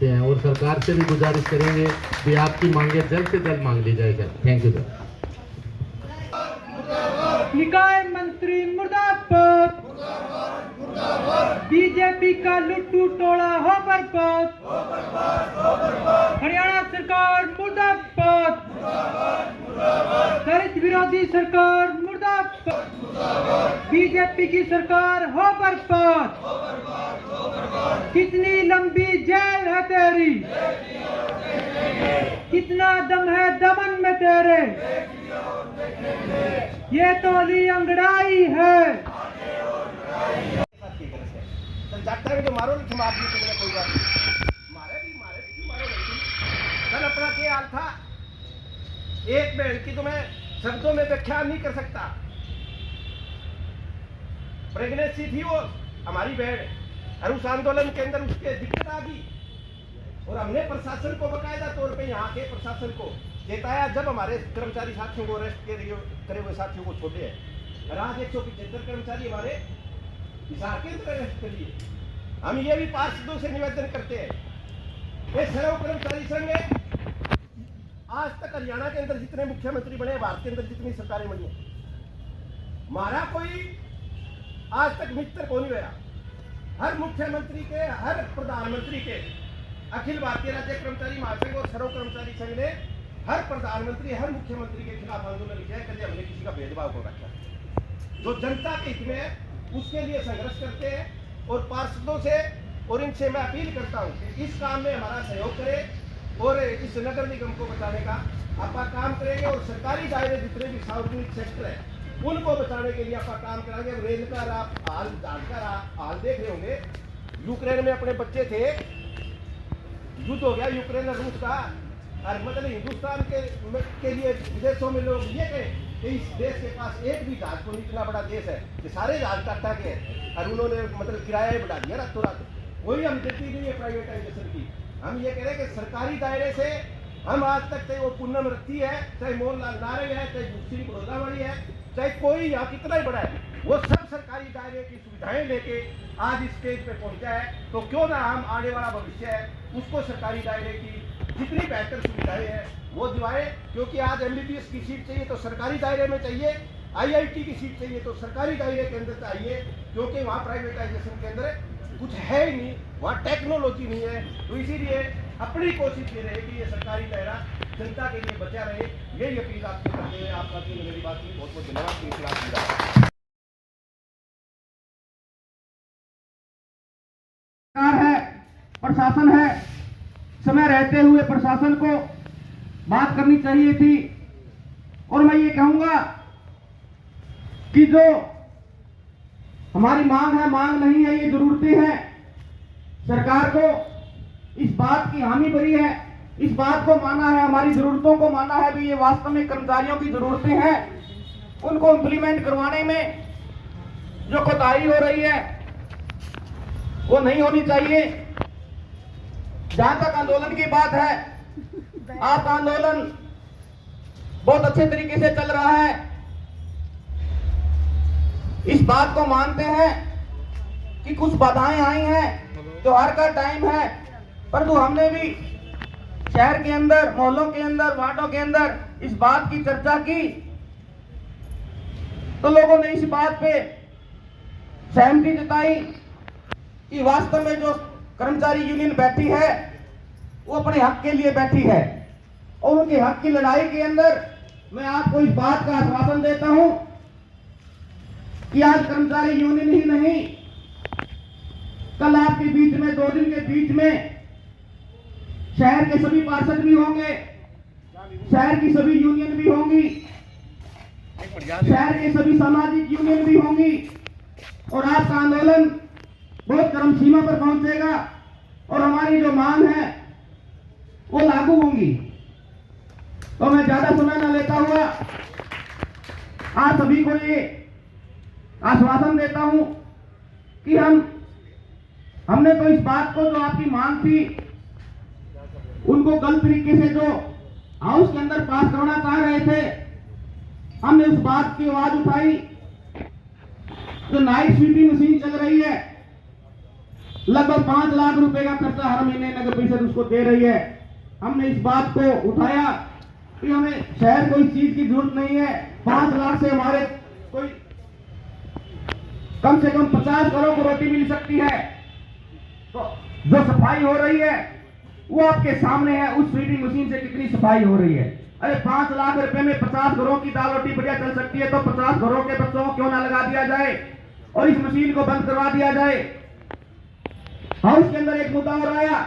सकते हैं और सरकार से भी गुजारिश करेंगे कि आपकी मांगे जल्द से जल्द मांग ली जाए सर। Thank you sir. निकाय मंत्री मुर्दाबाद, बीजेपी का लुट्टू टोला हो बर्बाद, हरियाणा सरकार मुर्दाबाद, दलित विरोधी सरकार मुर्दाबाद, बीजेपी की सरकार हो बर्बाद। कितनी लंबी जेल है तेरी, कितना दम है दमन में तेरे, ये तो ली अंगड़ाई है। जागता है जो मारो नहीं मार दी तुमने, कोई बात नहीं, मारे भी क्यों मारो नहीं। कल अपना क्या हाल था, एक बहन की तो मैं शब्दों में व्याख्या नहीं कर सकता। प्रेगनेंसी थी वो हमारी बहन, और उस आंदोलन के अंदर उसके दिक्कत आ गई और हमने प्रशासन को बकायदा तौर पे यहाँ के प्रशासन को चेताया जब हमारे कर्मचारी साथियों को अरेस्ट करे हुए साथियों को छोड़े हैं। और आज 175 कर्मचारी हमारे हिसार के अंदर अरेस्ट कर लिए। हम ये भी पार्षदों से निवेदन करते हैं, ये सर्व कर्मचारी संघ है, आज तक हरियाणा के अंदर जितने मुख्यमंत्री बने, भारत के अंदर जितनी सरकारें बनी, हमारा कोई आज तक मित्र को नहीं गया। हर मुख्यमंत्री के, हर प्रधानमंत्री के, अखिल भारतीय राज्य कर्मचारी महासंघ और सर्व कर्मचारी संघ ने हर प्रधानमंत्री, हर मुख्यमंत्री के खिलाफ आंदोलन किया है। कभी हमने किसी का भेदभाव को रखा, जो जनता के हित में है उसके लिए संघर्ष करते हैं। और पार्षदों से और इनसे मैं अपील करता हूं कि इस काम में हमारा सहयोग करें और इस नगर निगम को बचाने का आप काम करेंगे। और सरकारी दायरे जितने भी सार्वजनिक सेक्टर है उनको बचाने के लिए आप काम कराएंगे। रेल का आप हाल देख रहे होंगे, यूक्रेन में अपने बच्चे थे, युद्ध हो गया यूक्रेन और रूस का, और मतलब हिंदुस्तान के लिए विदेशों में लोग ये कहें कि इस देश के पास एक भी जहाज को इतना बड़ा देश है कि सारे जहाज टाटा के हैं, और उन्होंने मतलब किराया ही बढ़ा दिया रातों रात। वही हम देती नहीं है प्राइवेटाइजेशन की। हम ये कह रहे हैं कि सरकारी दायरे से हम आज तक, चाहे वो पूनम रत्ती है, चाहे मोहनलाल नारंग है, चाहे दूसरी बड़ौदावाड़ी है, चाहे कोई यहाँ कितना ही बड़ा है, वो सब सरकारी दायरे की सुविधाएं लेके आज इस स्टेज पे पहुंचा है। तो क्यों ना हम आने वाला भविष्य है उसको सरकारी दायरे की जितनी बेहतर सुविधाएं हैं वो दिवाएं। क्योंकि आज MBBS की सीट चाहिए तो सरकारी दायरे में चाहिए, IIT की सीट चाहिए तो सरकारी दायरे के अंदर चाहिए, क्योंकि वहाँ प्राइवेटाइजेशन के अंदर कुछ है ही नहीं, वहाँ टेक्नोलॉजी नहीं है। तो इसीलिए अपनी कोशिश ये रहे कि ये सरकारी दायरा जनता के लिए बचा रहे। यही अपील आपसे करते हैं। आप साथियों ने मेरी बात की, बहुत बहुत धन्यवाद। है, प्रशासन है, समय रहते हुए प्रशासन को बात करनी चाहिए थी। और मैं ये कहूंगा कि जो हमारी मांग है, मांग नहीं है, ये जरूरतें हैं। सरकार को इस बात की हामी भरी है, इस बात को माना है, हमारी जरूरतों को माना है भी ये वास्तव में कर्मचारियों की जरूरतें हैं। उनको इम्प्लीमेंट करवाने में जो कोताही हो रही है वो नहीं होनी चाहिए। जहां तक आंदोलन की बात है, आप आंदोलन बहुत अच्छे तरीके से चल रहा है, इस बात को मानते हैं कि कुछ बाधाएं आई हैं, त्योहार का टाइम है, परंतु हमने भी शहर के अंदर, मोहल्लों के अंदर, वार्डों के अंदर इस बात की चर्चा की तो लोगों ने इस बात पे सहमति जताई कि वास्तव में जो कर्मचारी यूनियन बैठी है वो अपने हक के लिए बैठी है। और उनके हक की लड़ाई के अंदर मैं आपको इस बात का आश्वासन देता हूं कि आज कर्मचारी यूनियन ही नहीं, कल आपके बीच में, 2 दिन के बीच में शहर के सभी पार्षद भी होंगे, शहर की सभी यूनियन भी होंगी, शहर के सभी सामाजिक यूनियन भी होंगी, और आपका आंदोलन बहुत चरम सीमा पर पहुंचेगा और हमारी जो मांग है वो लागू होंगी। तो मैं ज्यादा समय न लेता हुआ आप सभी को ये आश्वासन देता हूं कि हमने तो इस बात को, जो आपकी मांग थी उनको गलत तरीके से जो हाउस के अंदर पास करना चाह रहे थे, हमने उस बात की आवाज उठाई। जो नाइट स्वीपिंग मशीन चल रही है लगभग 5 लाख रुपए का खर्चा हर महीने नगर परिषद उसको दे रही है। हमने इस बात को उठाया कि हमें शहर कोई चीज की जरूरत नहीं है, 5 लाख से हमारे कोई कम से कम 50 घरों को रोटी मिल सकती है। तो जो सफाई हो रही है वो आपके सामने है, उस फीडिंग मशीन से कितनी सफाई हो रही है। अरे 5 लाख रुपए में 50 घरों की दाल रोटी बढ़िया चल सकती है, तो 50 घरों के बच्चों को क्यों ना लगा दिया जाए और इस मशीन को बंद करवा दिया जाए। हाउस के अंदर एक मुद्दा और आया,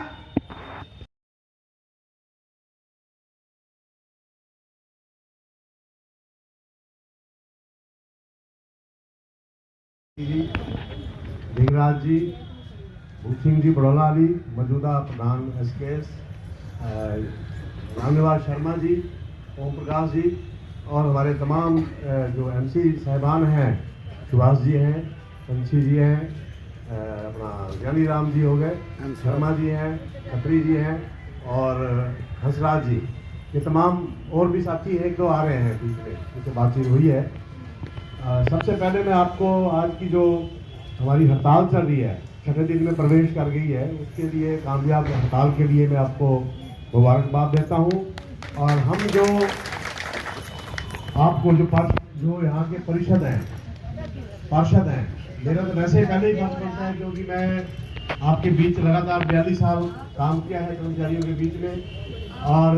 ढिंगराज जी, भूप सिंह जी बड़ौला अली, मौजूदा प्रधान SKS, रामनिवास शर्मा जी, ओम प्रकाश जी और हमारे तमाम जो MC साहिबान हैं, सुभाष जी हैं, पंछी जी हैं, अपना ज्ञानी राम जी हो गए, शर्मा जी हैं, खत्री जी हैं और हंसराज जी, ये तमाम और भी साथी एक दो आ रहे हैं बीच में, जिससे बातचीत हुई है। सबसे पहले मैं आपको आज की जो हमारी हड़ताल चल रही है, छठे दिन में प्रवेश कर गई है, उसके लिए कामयाब हड़ताल के लिए मैं आपको मुबारकबाद देता हूं। और हम जो आपको जो यहाँ के पार्षद हैं, मेरा तो वैसे ही पहले ही फर्ज बनता है क्योंकि मैं आपके बीच लगातार 42 साल काम किया है कर्मचारियों के बीच में और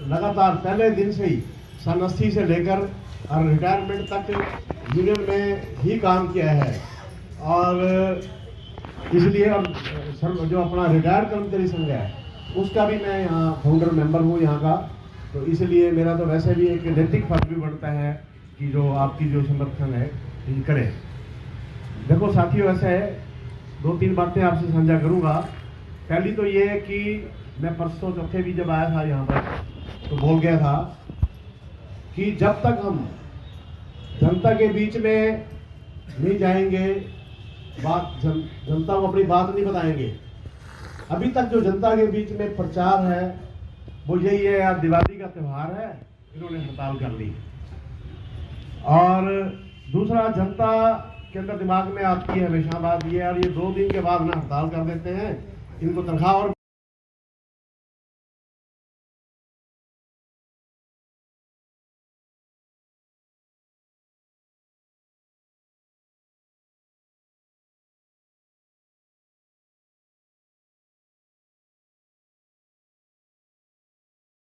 लगातार पहले दिन से ही सन 80 से लेकर और रिटायरमेंट तक यूनियन में ही काम किया है। और इसलिए अब जो अपना रिटायर्ड कर्मचारी संघ है उसका भी मैं यहाँ फाउंडर मेंबर हूँ यहाँ का, तो इसलिए मेरा तो वैसे भी एक नैतिक फर्ज भी बनता है कि जो आपकी जो समर्थन है ये करें। देखो साथियों, ऐसा है 2-3 बातें आपसे साझा करूँगा। पहली तो ये है कि मैं परसों चौथे भी जब आया था यहाँ पर तो बोल गया था कि जब तक हम जनता के बीच में नहीं जाएंगे, जनता को अपनी बात नहीं बताएंगे। अभी तक जो जनता के बीच में प्रचार है वो यही है, यार दिवाली का त्यौहार है, इन्होंने हड़ताल कर ली। और दूसरा, जनता के अंदर दिमाग में आती है हमेशा बात ये, और ये 2 दिन के बाद ना हड़ताल कर देते हैं, इनको तनख्वाह और